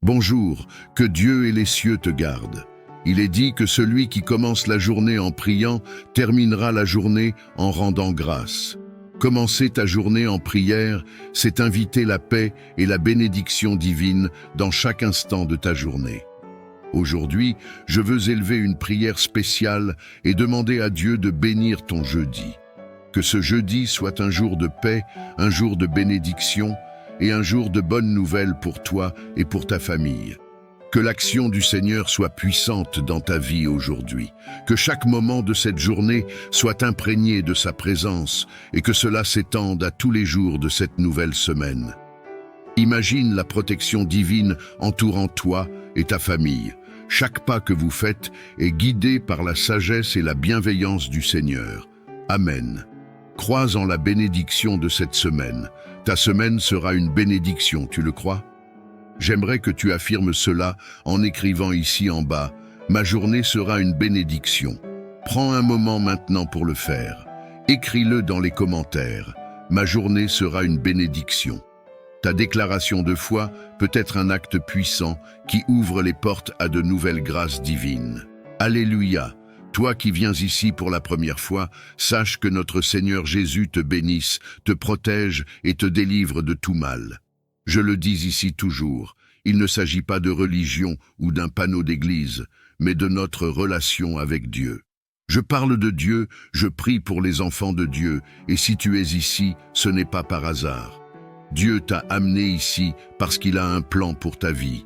Bonjour, que Dieu et les cieux te gardent. Il est dit que celui qui commence la journée en priant terminera la journée en rendant grâce. Commencer ta journée en prière, c'est inviter la paix et la bénédiction divine dans chaque instant de ta journée. Aujourd'hui, je veux élever une prière spéciale et demander à Dieu de bénir ton jeudi. Que ce jeudi soit un jour de paix, un jour de bénédiction et un jour de bonnes nouvelles pour toi et pour ta famille. Que l'action du Seigneur soit puissante dans ta vie aujourd'hui. Que chaque moment de cette journée soit imprégné de sa présence et que cela s'étende à tous les jours de cette nouvelle semaine. Imagine la protection divine entourant toi et ta famille. Chaque pas que vous faites est guidé par la sagesse et la bienveillance du Seigneur. Amen. Crois en la bénédiction de cette semaine. Ta semaine sera une bénédiction, tu le crois? J'aimerais que tu affirmes cela en écrivant ici en bas. Ma journée sera une bénédiction. Prends un moment maintenant pour le faire. Écris-le dans les commentaires. Ma journée sera une bénédiction. Ta déclaration de foi peut être un acte puissant qui ouvre les portes à de nouvelles grâces divines. Alléluia! Toi qui viens ici pour la première fois, sache que notre Seigneur Jésus te bénisse, te protège et te délivre de tout mal. Je le dis ici toujours, il ne s'agit pas de religion ou d'un panneau d'église, mais de notre relation avec Dieu. Je parle de Dieu, je prie pour les enfants de Dieu, et si tu es ici, ce n'est pas par hasard. Dieu t'a amené ici parce qu'il a un plan pour ta vie.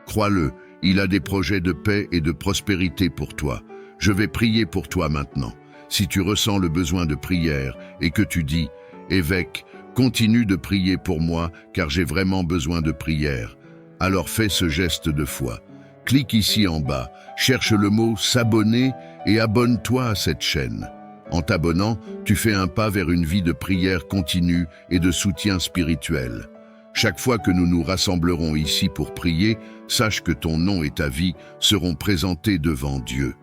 Crois-le, il a des projets de paix et de prospérité pour toi. Je vais prier pour toi maintenant. Si tu ressens le besoin de prière et que tu dis « Évêque, continue de prier pour moi car j'ai vraiment besoin de prière », alors fais ce geste de foi. Clique ici en bas, cherche le mot « S'abonner » et abonne-toi à cette chaîne. En t'abonnant, tu fais un pas vers une vie de prière continue et de soutien spirituel. Chaque fois que nous nous rassemblerons ici pour prier, sache que ton nom et ta vie seront présentés devant Dieu.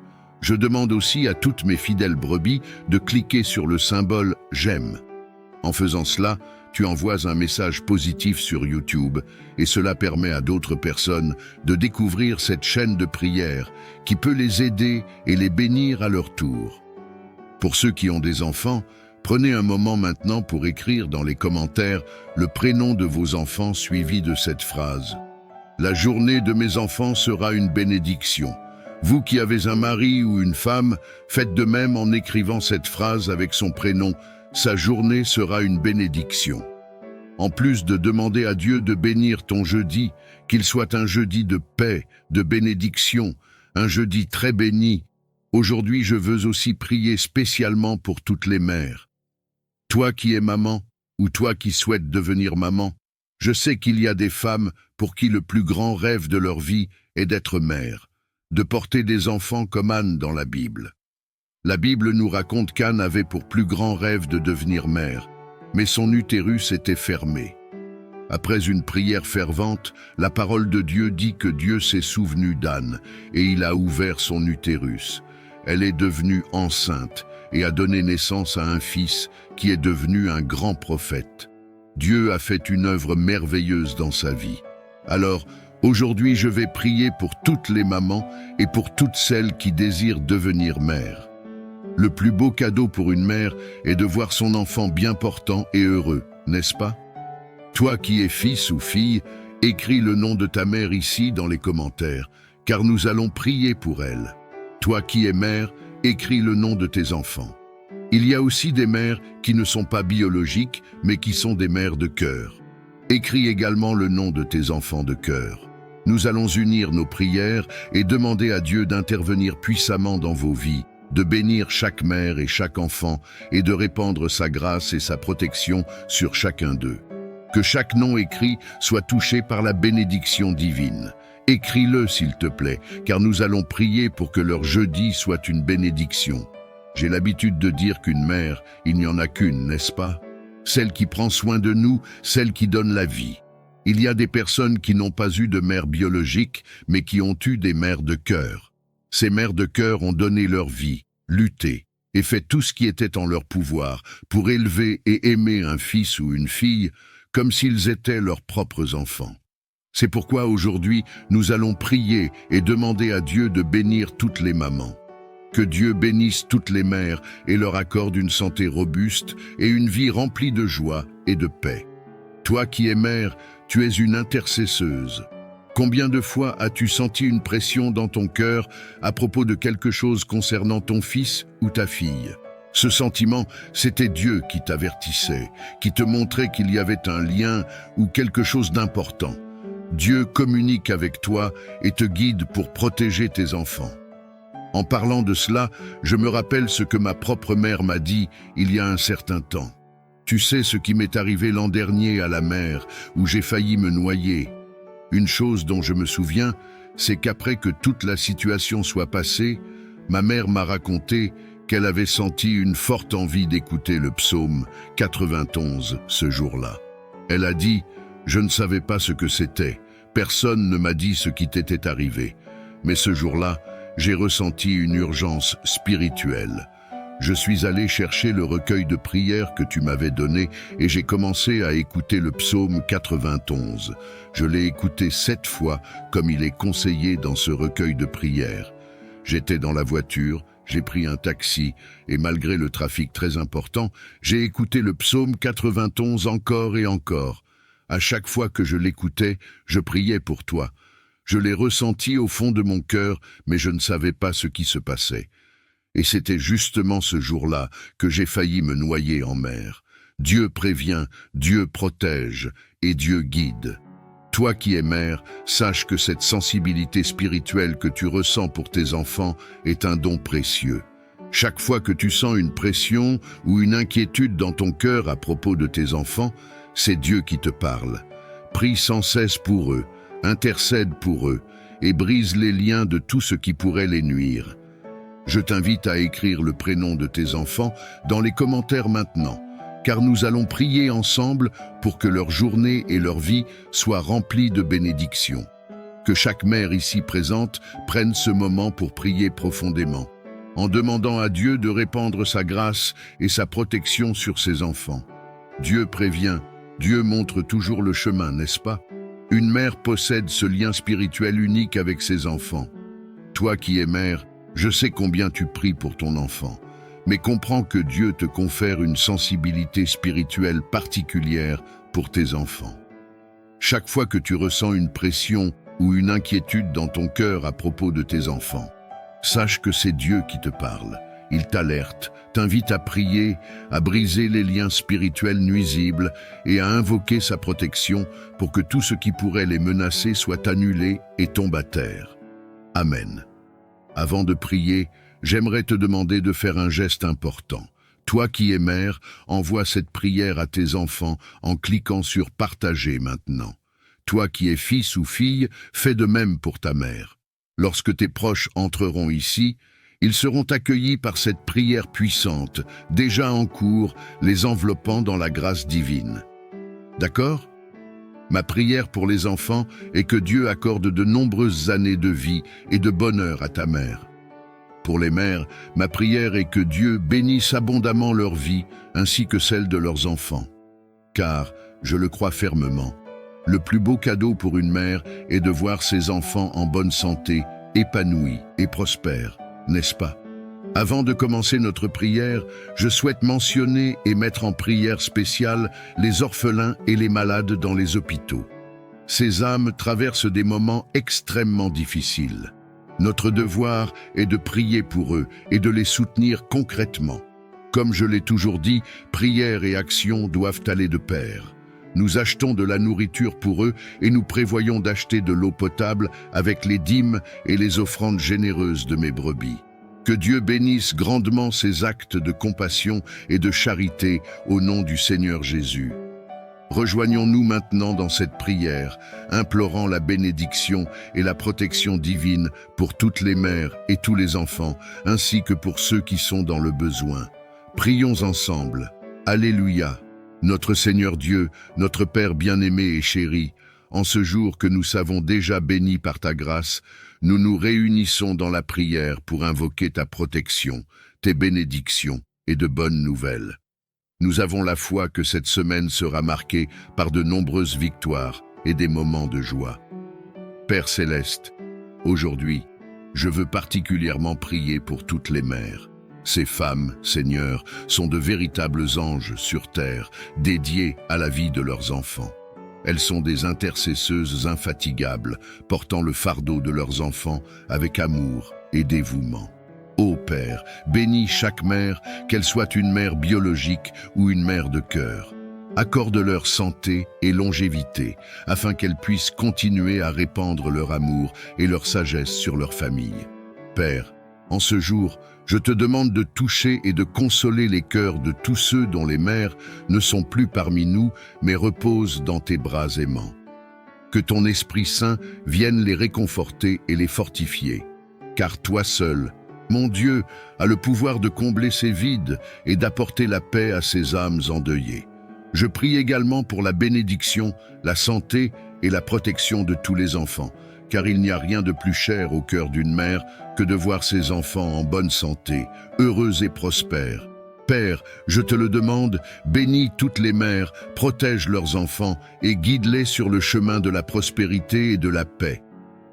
Je demande aussi à toutes mes fidèles brebis de cliquer sur le symbole « J'aime ». En faisant cela, tu envoies un message positif sur YouTube et cela permet à d'autres personnes de découvrir cette chaîne de prière qui peut les aider et les bénir à leur tour. Pour ceux qui ont des enfants, prenez un moment maintenant pour écrire dans les commentaires le prénom de vos enfants suivi de cette phrase. La journée de mes enfants sera une bénédiction. Vous qui avez un mari ou une femme, faites de même en écrivant cette phrase avec son prénom. Sa journée sera une bénédiction. En plus de demander à Dieu de bénir ton jeudi, qu'il soit un jeudi de paix, de bénédiction, un jeudi très béni, aujourd'hui je veux aussi prier spécialement pour toutes les mères. Toi qui es maman, ou toi qui souhaites devenir maman, je sais qu'il y a des femmes pour qui le plus grand rêve de leur vie est d'être mère, de porter des enfants comme Anne dans la Bible. La Bible nous raconte qu'Anne avait pour plus grand rêve de devenir mère, mais son utérus était fermé. Après une prière fervente, la parole de Dieu dit que Dieu s'est souvenu d'Anne et il a ouvert son utérus. Elle est devenue enceinte et a donné naissance à un fils qui est devenu un grand prophète. Dieu a fait une œuvre merveilleuse dans sa vie. Alors, aujourd'hui, je vais prier pour toutes les mamans et pour toutes celles qui désirent devenir mères. Le plus beau cadeau pour une mère est de voir son enfant bien portant et heureux, n'est-ce pas? Toi qui es fils ou fille, écris le nom de ta mère ici dans les commentaires, car nous allons prier pour elle. Toi qui es mère, écris le nom de tes enfants. Il y a aussi des mères qui ne sont pas biologiques, mais qui sont des mères de cœur. Écris également le nom de tes enfants de cœur. Nous allons unir nos prières et demander à Dieu d'intervenir puissamment dans vos vies, de bénir chaque mère et chaque enfant et de répandre sa grâce et sa protection sur chacun d'eux. Que chaque nom écrit soit touché par la bénédiction divine. Écris-le s'il te plaît, car nous allons prier pour que leur jeudi soit une bénédiction. J'ai l'habitude de dire qu'une mère, il n'y en a qu'une, n'est-ce pas? Celle qui prend soin de nous, celle qui donne la vie. Il y a des personnes qui n'ont pas eu de mère biologique, mais qui ont eu des mères de cœur. Ces mères de cœur ont donné leur vie, lutté et fait tout ce qui était en leur pouvoir pour élever et aimer un fils ou une fille comme s'ils étaient leurs propres enfants. C'est pourquoi aujourd'hui, nous allons prier et demander à Dieu de bénir toutes les mamans. Que Dieu bénisse toutes les mères et leur accorde une santé robuste et une vie remplie de joie et de paix. Toi qui es mère, tu es une intercesseuse. Combien de fois as-tu senti une pression dans ton cœur à propos de quelque chose concernant ton fils ou ta fille? Ce sentiment, c'était Dieu qui t'avertissait, qui te montrait qu'il y avait un lien ou quelque chose d'important. Dieu communique avec toi et te guide pour protéger tes enfants. En parlant de cela, je me rappelle ce que ma propre mère m'a dit il y a un certain temps. Tu sais ce qui m'est arrivé l'an dernier à la mer, où j'ai failli me noyer. Une chose dont je me souviens, c'est qu'après que toute la situation soit passée, ma mère m'a raconté qu'elle avait senti une forte envie d'écouter le psaume 91 ce jour-là. Elle a dit « Je ne savais pas ce que c'était, personne ne m'a dit ce qui t'était arrivé, mais ce jour-là, j'ai ressenti une urgence spirituelle. Je suis allé chercher le recueil de prières que tu m'avais donné et j'ai commencé à écouter le psaume 91. Je l'ai écouté 7 fois comme il est conseillé dans ce recueil de prières. J'étais dans la voiture, j'ai pris un taxi et malgré le trafic très important, j'ai écouté le psaume 91 encore et encore. À chaque fois que je l'écoutais, je priais pour toi. Je l'ai ressenti au fond de mon cœur, mais je ne savais pas ce qui se passait. Et c'était justement ce jour-là que j'ai failli me noyer en mer. Dieu prévient, Dieu protège et Dieu guide. Toi qui es mère, sache que cette sensibilité spirituelle que tu ressens pour tes enfants est un don précieux. Chaque fois que tu sens une pression ou une inquiétude dans ton cœur à propos de tes enfants, c'est Dieu qui te parle. Prie sans cesse pour eux, intercède pour eux et brise les liens de tout ce qui pourrait les nuire. Je t'invite à écrire le prénom de tes enfants dans les commentaires maintenant, car nous allons prier ensemble pour que leur journée et leur vie soient remplies de bénédictions. Que chaque mère ici présente prenne ce moment pour prier profondément, en demandant à Dieu de répandre sa grâce et sa protection sur ses enfants. Dieu prévient, Dieu montre toujours le chemin, n'est-ce pas? Une mère possède ce lien spirituel unique avec ses enfants. Toi qui es mère, je sais combien tu pries pour ton enfant, mais comprends que Dieu te confère une sensibilité spirituelle particulière pour tes enfants. Chaque fois que tu ressens une pression ou une inquiétude dans ton cœur à propos de tes enfants, sache que c'est Dieu qui te parle. Il t'alerte, t'invite à prier, à briser les liens spirituels nuisibles et à invoquer sa protection pour que tout ce qui pourrait les menacer soit annulé et tombe à terre. Amen. Avant de prier, j'aimerais te demander de faire un geste important. Toi qui es mère, envoie cette prière à tes enfants en cliquant sur « Partager » maintenant. Toi qui es fils ou fille, fais de même pour ta mère. Lorsque tes proches entreront ici, ils seront accueillis par cette prière puissante, déjà en cours, les enveloppant dans la grâce divine. D'accord? Ma prière pour les enfants est que Dieu accorde de nombreuses années de vie et de bonheur à ta mère. Pour les mères, ma prière est que Dieu bénisse abondamment leur vie ainsi que celle de leurs enfants. Car, je le crois fermement, le plus beau cadeau pour une mère est de voir ses enfants en bonne santé, épanouis et prospères, n'est-ce pas? Avant de commencer notre prière, je souhaite mentionner et mettre en prière spéciale les orphelins et les malades dans les hôpitaux. Ces âmes traversent des moments extrêmement difficiles. Notre devoir est de prier pour eux et de les soutenir concrètement. Comme je l'ai toujours dit, prière et action doivent aller de pair. Nous achetons de la nourriture pour eux et nous prévoyons d'acheter de l'eau potable avec les dîmes et les offrandes généreuses de mes brebis. Que Dieu bénisse grandement ces actes de compassion et de charité au nom du Seigneur Jésus. Rejoignons-nous maintenant dans cette prière, implorant la bénédiction et la protection divine pour toutes les mères et tous les enfants, ainsi que pour ceux qui sont dans le besoin. Prions ensemble. Alléluia. Notre Seigneur Dieu, notre Père bien-aimé et chéri, en ce jour que nous savons déjà béni par ta grâce, nous nous réunissons dans la prière pour invoquer ta protection, tes bénédictions et de bonnes nouvelles. Nous avons la foi que cette semaine sera marquée par de nombreuses victoires et des moments de joie. Père céleste, aujourd'hui, je veux particulièrement prier pour toutes les mères. Ces femmes, Seigneur, sont de véritables anges sur terre, dédiés à la vie de leurs enfants. Elles sont des intercesseuses infatigables, portant le fardeau de leurs enfants avec amour et dévouement. Ô Père, bénis chaque mère, qu'elle soit une mère biologique ou une mère de cœur. Accorde-leur santé et longévité, afin qu'elles puissent continuer à répandre leur amour et leur sagesse sur leur famille. Père, en ce jour, je te demande de toucher et de consoler les cœurs de tous ceux dont les mères ne sont plus parmi nous, mais reposent dans tes bras aimants. Que ton Esprit Saint vienne les réconforter et les fortifier, car toi seul, mon Dieu, as le pouvoir de combler ces vides et d'apporter la paix à ces âmes endeuillées. Je prie également pour la bénédiction, la santé et la protection de tous les enfants, car il n'y a rien de plus cher au cœur d'une mère que de voir ses enfants en bonne santé, heureux et prospères. Père, je te le demande, bénis toutes les mères, protège leurs enfants et guide-les sur le chemin de la prospérité et de la paix.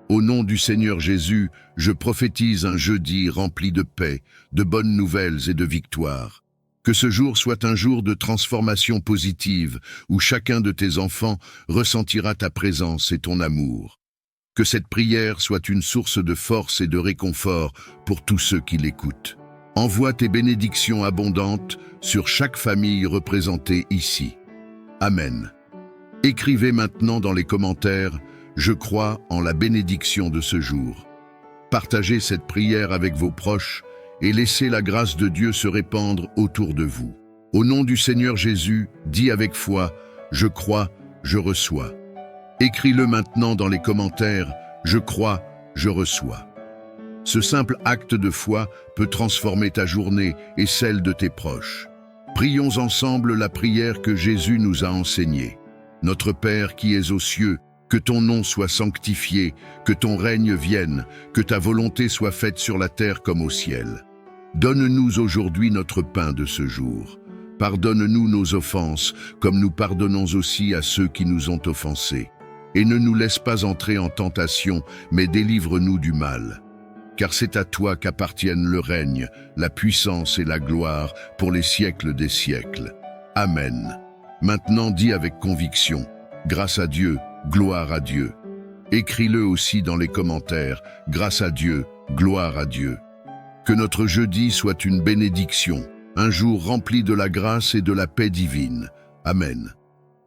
Au nom du Seigneur Jésus, je prophétise un jeudi rempli de paix, de bonnes nouvelles et de victoire. Que ce jour soit un jour de transformation positive, où chacun de tes enfants ressentira ta présence et ton amour. Que cette prière soit une source de force et de réconfort pour tous ceux qui l'écoutent. Envoie tes bénédictions abondantes sur chaque famille représentée ici. Amen. Écrivez maintenant dans les commentaires « Je crois en la bénédiction de ce jour ». Partagez cette prière avec vos proches et laissez la grâce de Dieu se répandre autour de vous. Au nom du Seigneur Jésus, dis avec foi « Je crois, je reçois ». Écris-le maintenant dans les commentaires « Je crois, je reçois ». Ce simple acte de foi peut transformer ta journée et celle de tes proches. Prions ensemble la prière que Jésus nous a enseignée. Notre Père qui es aux cieux, que ton nom soit sanctifié, que ton règne vienne, que ta volonté soit faite sur la terre comme au ciel. Donne-nous aujourd'hui notre pain de ce jour. Pardonne-nous nos offenses, comme nous pardonnons aussi à ceux qui nous ont offensés. Et ne nous laisse pas entrer en tentation, mais délivre-nous du mal. Car c'est à toi qu'appartiennent le règne, la puissance et la gloire pour les siècles des siècles. Amen. Maintenant dis avec conviction, grâce à Dieu, gloire à Dieu. Écris-le aussi dans les commentaires, grâce à Dieu, gloire à Dieu. Que notre jeudi soit une bénédiction, un jour rempli de la grâce et de la paix divine. Amen.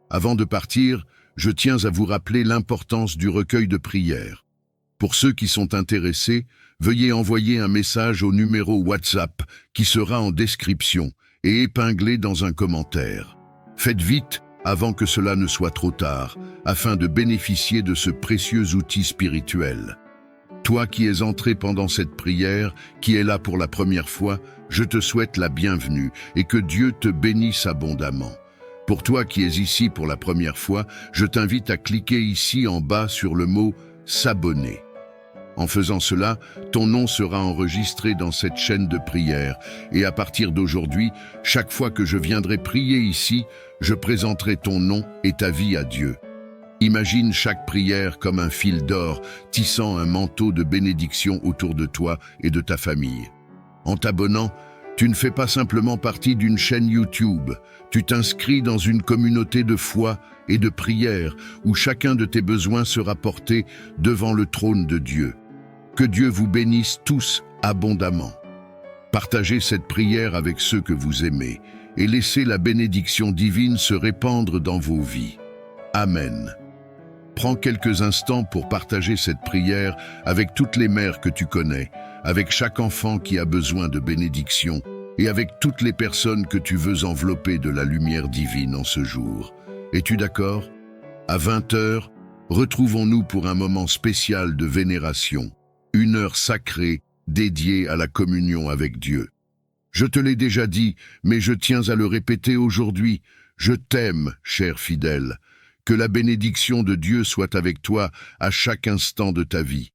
Avant de partir, je tiens à vous rappeler l'importance du recueil de prières. Pour ceux qui sont intéressés, veuillez envoyer un message au numéro WhatsApp qui sera en description et épinglé dans un commentaire. Faites vite avant que cela ne soit trop tard, afin de bénéficier de ce précieux outil spirituel. Toi qui es entré pendant cette prière, qui est là pour la première fois, je te souhaite la bienvenue et que Dieu te bénisse abondamment. Pour toi qui es ici pour la première fois, je t'invite à cliquer ici en bas sur le mot « S'abonner ». En faisant cela, ton nom sera enregistré dans cette chaîne de prière et à partir d'aujourd'hui, chaque fois que je viendrai prier ici, je présenterai ton nom et ta vie à Dieu. Imagine chaque prière comme un fil d'or tissant un manteau de bénédiction autour de toi et de ta famille. En t'abonnant, tu ne fais pas simplement partie d'une chaîne YouTube, tu t'inscris dans une communauté de foi et de prière où chacun de tes besoins sera porté devant le trône de Dieu. Que Dieu vous bénisse tous abondamment. Partagez cette prière avec ceux que vous aimez et laissez la bénédiction divine se répandre dans vos vies. Amen. Prends quelques instants pour partager cette prière avec toutes les mères que tu connais, avec chaque enfant qui a besoin de bénédiction et avec toutes les personnes que tu veux envelopper de la lumière divine en ce jour. Es-tu d'accord? À 20h, retrouvons-nous pour un moment spécial de vénération, une heure sacrée dédiée à la communion avec Dieu. Je te l'ai déjà dit, mais je tiens à le répéter aujourd'hui, je t'aime, cher fidèle. Que la bénédiction de Dieu soit avec toi à chaque instant de ta vie.